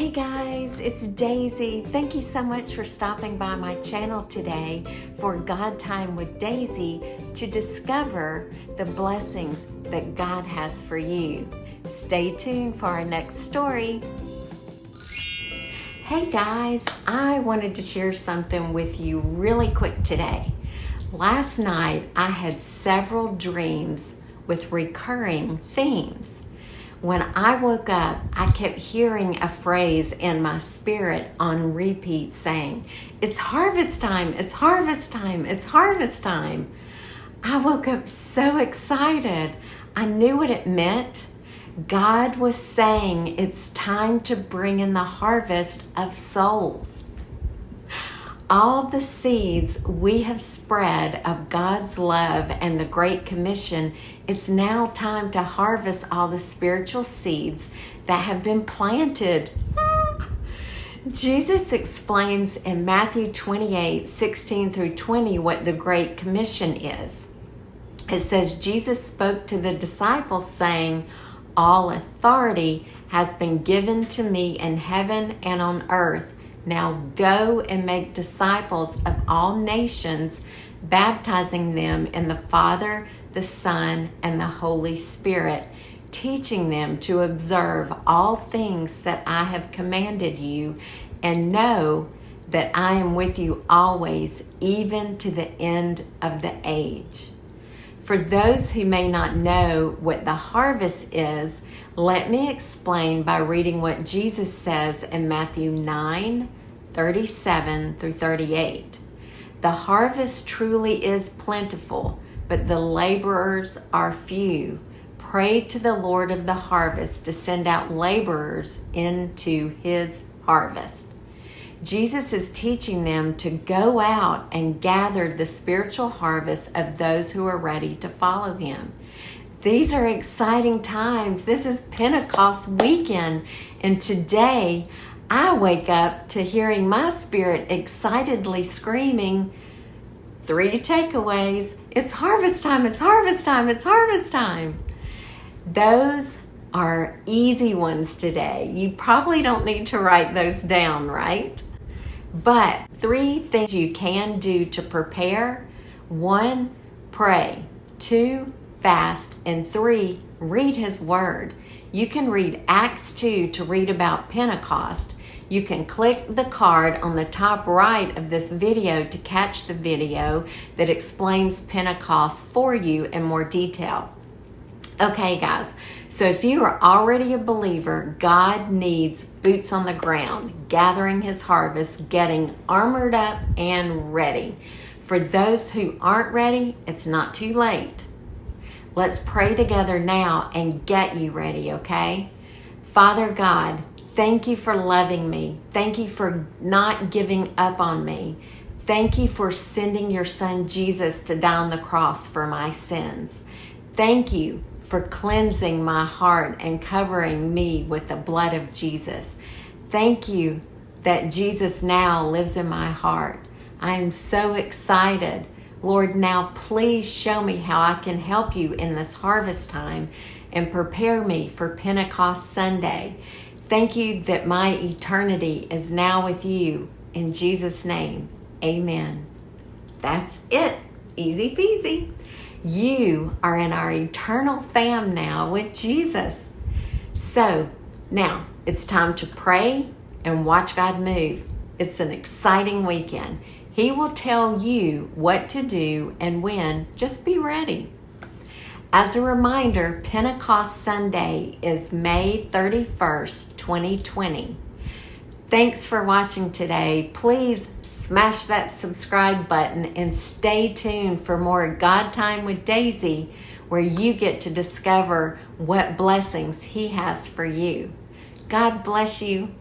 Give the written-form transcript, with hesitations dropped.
Hey guys, it's Daisy. Thank you so much for stopping by my channel today for God Time with Daisy to discover the blessings that God has for you. Stay tuned for our next story. Hey guys, I wanted to share something with you really quick today. Last night I had several dreams with recurring themes. When I woke up, I kept hearing a phrase in my spirit on repeat saying, "It's harvest time, it's harvest time, it's harvest time." I woke up so excited. I knew what it meant. God was saying it's time to bring in the harvest of souls. All the seeds we have spread of God's love and the Great Commission, it's now time to harvest all the spiritual seeds that have been planted. Jesus explains in Matthew 28:16 through 20 what the Great Commission is. It says, Jesus spoke to the disciples saying, "All authority has been given to me in heaven and on earth. Now go and make disciples of all nations, baptizing them in the Father, the Son, and the Holy Spirit, teaching them to observe all things that I have commanded you, and know that I am with you always, even to the end of the age." For those who may not know what the harvest is, let me explain by reading what Jesus says in Matthew 9:37 through 38. The harvest truly is plentiful, but the laborers are few. Pray to the Lord of the harvest to send out laborers into his harvest. Jesus is teaching them to go out and gather the spiritual harvest of those who are ready to follow him. These are exciting times. This is Pentecost weekend, and today I wake up to hearing my spirit excitedly screaming 3 takeaways. It's harvest time, it's harvest time, it's harvest time. Those are easy ones today. You probably don't need to write those down, right? But 3 things you can do to prepare: 1, pray; 2, fast; and 3, read his word. You can read Acts 2 to read about Pentecost. You can click the card on the top right of this video to catch the video that explains Pentecost for you in more detail. Okay, guys, so if you are already a believer, God needs boots on the ground, gathering his harvest, getting armored up and ready. For those who aren't ready, it's not too late. Let's pray together now and get you ready, okay? Father God, thank you for loving me. Thank you for not giving up on me. Thank you for sending your son Jesus to die on the cross for my sins. Thank you for cleansing my heart and covering me with the blood of Jesus. Thank you that Jesus now lives in my heart. I am so excited. Lord, now please show me how I can help you in this harvest time and prepare me for Pentecost Sunday. Thank you that my eternity is now with you. In Jesus' name, amen. That's it. Easy peasy. You are in our eternal fam now with Jesus. So now it's time to pray and watch God move. It's an exciting weekend. He will tell you what to do and when. Just be ready. As a reminder, Pentecost Sunday is May 31st, 2020. Thanks for watching today. Please smash that subscribe button and stay tuned for more God Time with Daisy, where you get to discover what blessings he has for you. God bless you.